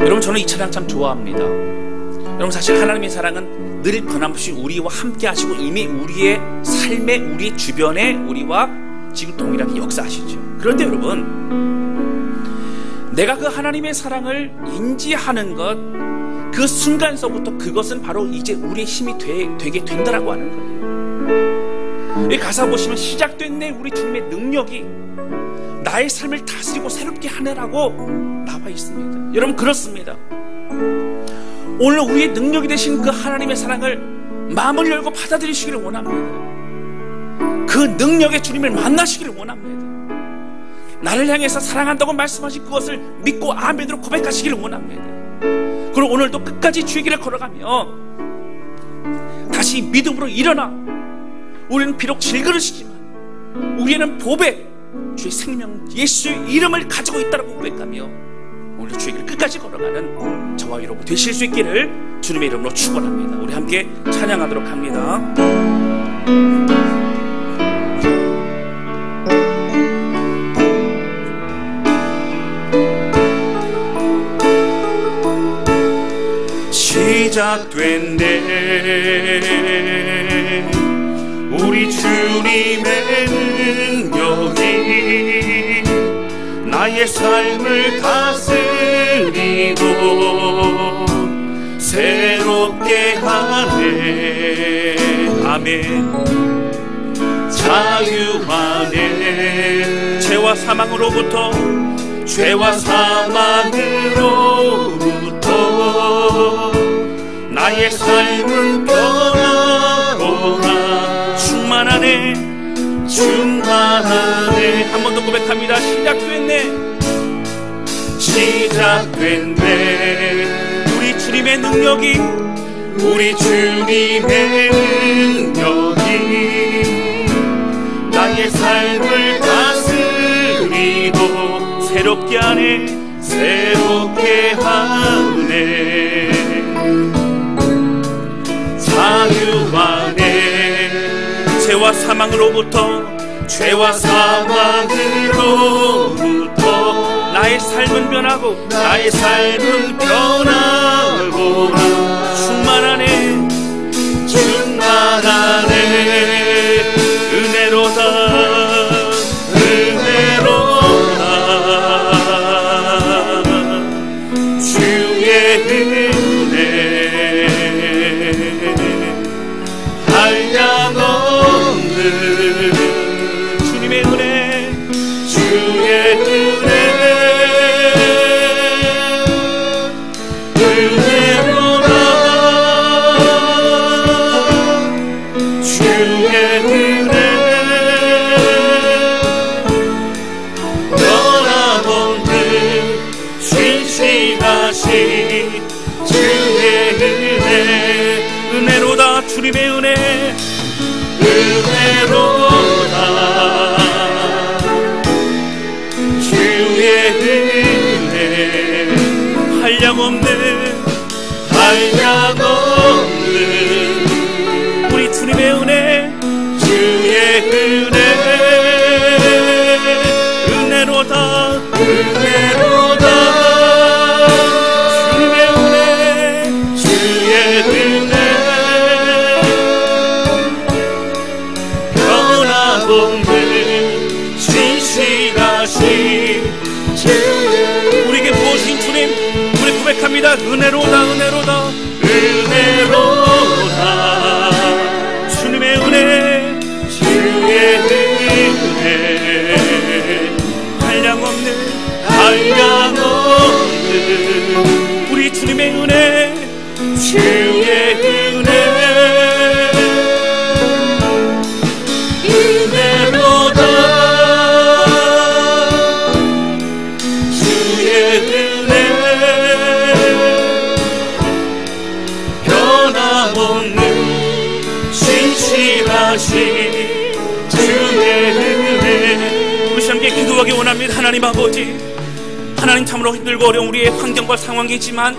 여러분, 저는 이 찬양 참 좋아합니다. 여러분, 사실 하나님의 사랑은 늘 변함없이 우리와 함께 하시고 이미 우리의 삶에, 우리 주변에 우리와 지금 동일하게 역사하시죠. 그런데 여러분, 내가 그 하나님의 사랑을 인지하는 것, 그 순간서부터 그것은 바로 이제 우리의 힘이 되게 된다라고 하는 거예요. 이 가사 보시면 시작됐네 우리 주님의 능력이 나의 삶을 다스리고 새롭게 하느라고 나와 있습니다. 여러분, 그렇습니다. 오늘 우리의 능력이 되신 그 하나님의 사랑을 마음을 열고 받아들이시기를 원합니다. 그 능력의 주님을 만나시기를 원합니다. 나를 향해서 사랑한다고 말씀하신 그것을 믿고 아멘으로 고백하시기를 원합니다. 그리고 오늘도 끝까지 주의 길을 걸어가며 다시 믿음으로 일어나, 우리는 비록 질그릇이지만 우리는 보배, 주의 생명 예수의 이름을 가지고 있다고 고백하며 오늘 주의 길을 끝까지 걸어가는 저와 여러분 되실 수 있기를 주님의 이름으로 축원합니다. 우리 함께 찬양하도록 합니다. 시작됐네 우리 주님의 능력이 나의 삶을 다스리고 새롭게 하네. 아멘. 자유하네. 죄와 사망으로부터 나의 삶은 변하구나. 충만하네. 한 번 더 고백합니다. 시작됐네. 우리 주님의 능력이 나의 삶을 다스리고 새롭게 하네. 자유하네. 죄와 사망으로부터 나의 삶은 변하고 충만하네. 은혜로다. 주의 은혜 한량없는 주님의 은혜. 은혜로다. 주님의 은혜. 주의 은혜 한량없는 우리 주님의 은혜. 은혜로다. 우리에게 부어주신 주님, 우리 고백합니다. 은혜로다. 주님의 은혜. 한량없는 우리 주님의 은혜. 우리 함께 기도하기 원합니다. 하나님 아버지, 하나님 참으로 힘들고 어려운 우리의 환경과 상황이지만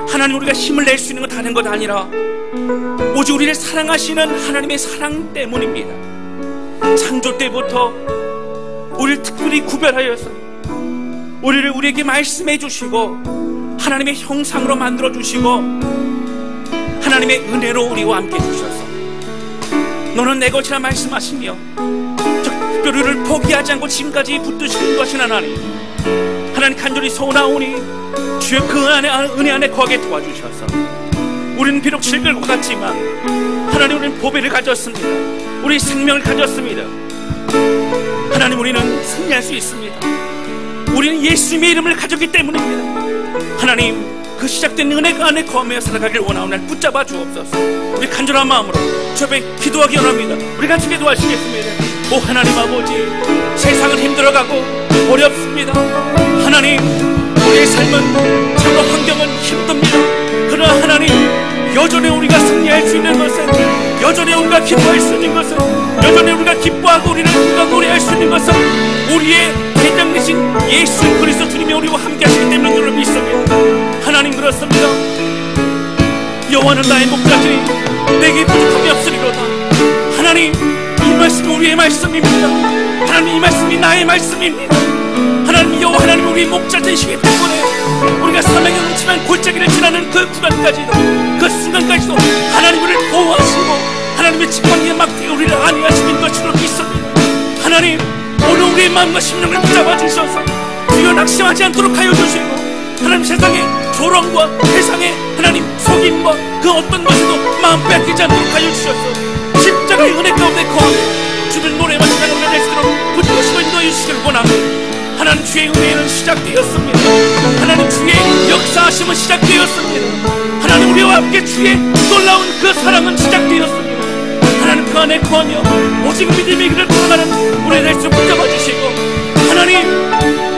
하나님 우리가 힘을 낼 수 있는 건 다른 것 아니라 오직 우리를 사랑하시는 하나님의 사랑 때문입니다. 창조 때부터 우리를 특별히 구별하여서 우리를 우리에게 말씀해 주시고 하나님의 형상으로 만들어 주시고 하나님의 은혜로 우리와 함께 해주셔서 너는 내 것이라 말씀하시며 특별히 우리를 포기하지 않고 지금까지 붙드시는 인도하신 하나님, 하나님 간절히 소원하오니 주여 그 은혜 안에 거하게 도와주셔서 우리는 비록 질글과 같지만 하나님 우리는 보배를 가졌습니다. 우리 생명을 가졌습니다. 하나님 우리는 승리할 수 있습니다. 우리는 예수님의 이름을 가졌기 때문입니다. 하나님 그 시작된 은혜가 안에 거하며 살아가길 원하오니 붙잡아 주옵소서. 우리 간절한 마음으로 주 앞에 기도하기 원합니다. 우리 같이 기도하시겠습니다. 오 하나님 아버지, 세상은 힘들어가고 어렵습니다. 하나님 우리의 삶은 참으로 환경은 힘듭니다. 그러나 하나님 여전히 우리가 승리할 수 있는 것은, 여전히 우리가 기도할 수 있는 것은, 여전히 우리가 기뻐하고 우리가 노래할 수 있는 것은 우리의 대장 되신 예수 그리스도 주님이 우리와 함께 하시기 때문에 저를 믿습니다. 하나님 그렇습니다. 여호와는 나의 목자시니 내게 부족함이 없으리로다. 하나님 이 말씀이 우리의 말씀입니다. 하나님 이 말씀이 나의 말씀입니다. 하나님 여호와 하나님 우리 목자 되시기 때문에 우리가 사망에 넘치만 골짜기를 지나는 그 구간까지도, 그 순간까지도 하나님 우리를 보호하시고 하나님의 직방에 막대기 우리를 안위하시는 것으로 믿습니다. 하나님 오늘 우리의 마음과 심령을 붙잡아 주셔서 주여 낙심하지 않도록 하여 주시고 하나님 세상의 조롱과 세상의 하나님 속임과 그 어떤 것에도 마음 뺏기지 않도록 하여 주셔서 십자가의 은혜 가운데 거하며 주를 노래와 찬양으로 낼 수 있도록 붙드시고 인도해 주시기를 원합니다. 하나님 주의 은혜는 시작되었습니다. 하나님 주의 역사하심은 시작되었습니다. 하나님 우리와 함께 주의 놀라운 그 사랑은 시작되었습니다. 하나님 그 안에 거하며 오직 믿음의 길을 걸어가는 우리의 날 수 붙잡아 주시고, 하나님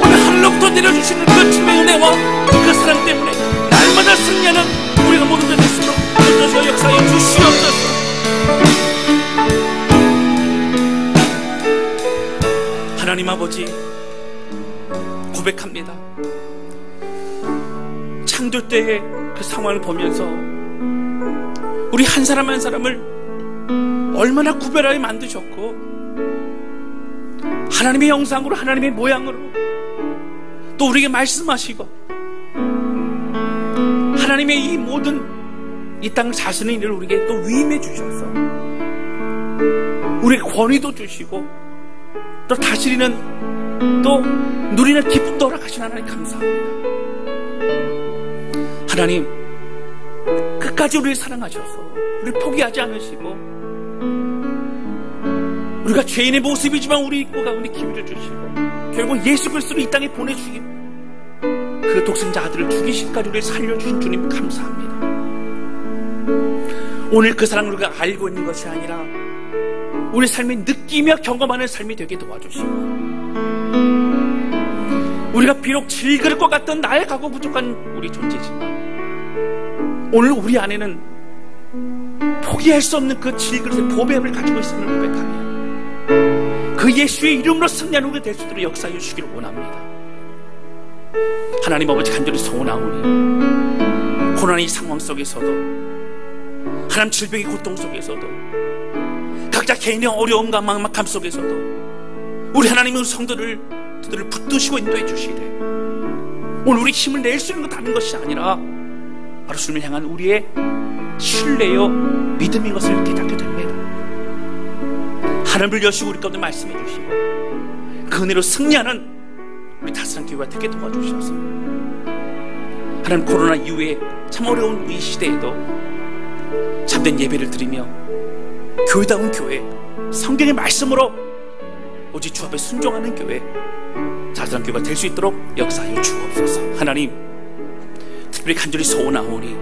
오늘 하늘로부터 내려주시는 그 주의 은혜와 그 사랑 때문에 날마다 승리하는 우리가 모든 것 될수록 붙드셔 역사하여 주시옵소서. 하나님 아버지 고백합니다. 창조 때의 그 상황을 보면서 우리 한 사람 한 사람을 얼마나 구별하게 만드셨고, 하나님의 형상으로 하나님의 모양으로 또 우리에게 말씀하시고, 하나님의 이 모든 이 땅을 다스리는 일을 우리에게 또 위임해 주셔서 우리의 권위도 주시고 또 다스리는 또 누리는 기쁨도 허락하신 하나님 감사합니다. 하나님 끝까지 우리를 사랑하셔서 우리를 포기하지 않으시고, 우리가 죄인의 모습이지만 우리 입고 가운데 기회를 주시고 결국 예수 그리스도를 이 땅에 보내주시고 그 독생자 아들을 죽이시기까지 우리를 살려주신 주님 감사합니다. 오늘 그 사랑을 우리가 알고 있는 것이 아니라 우리 삶에 느끼며 경험하는 삶이 되게 도와주시고, 우리가 비록 질그릇과 같던 나약하고 부족한 우리 존재지만 오늘 우리 안에는 포기할 수 없는 그 질그릇의 보배를 가지고 있음을 고백하며 그 예수의 이름으로 승리하는 우리가 될 수 있도록 역사해 주시기를 원합니다. 하나님 아버지 간절히 소원하오니 고난의 상황 속에서도, 하나님 질병의 고통 속에서도, 각자 개인의 어려움과 막막함 속에서도 우리 하나님의 성도들을 붙드시고 인도해 주시되, 오늘 우리 힘을 낼 수 있는 것 다른 것이 아니라 바로 주님을 향한 우리의 신뢰요 믿음인 것을 깨닫게 됩니다. 하늘을 여시고 우리 가운데 말씀해 주시고 그 은혜로 승리하는 우리 다스란 교회가 되게 도와주셔서, 하나님 코로나 이후에 참 어려운 이 시대에도 참된 예배를 드리며 교회다운 교회, 성경의 말씀으로 오직 주 앞에 순종하는 교회, 다스란 교회가 될 수 있도록 역사하여 주옵소서. 하나님 특별히 간절히 소원하오니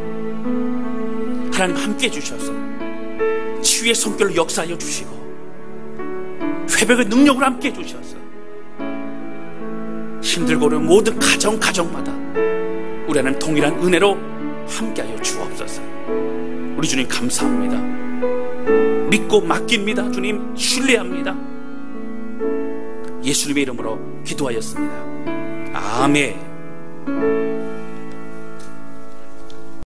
하나님 함께해 주셔서 치유의 손길로 역사하여 주시고 회복의 능력으로 함께해 주셔서 힘들고 어려운 모든 가정마다 우리 하나님 동일한 은혜로 함께하여 주옵소서. 우리 주님 감사합니다. 믿고 맡깁니다. 주님 신뢰합니다. 예수님의 이름으로 기도하였습니다. 아멘.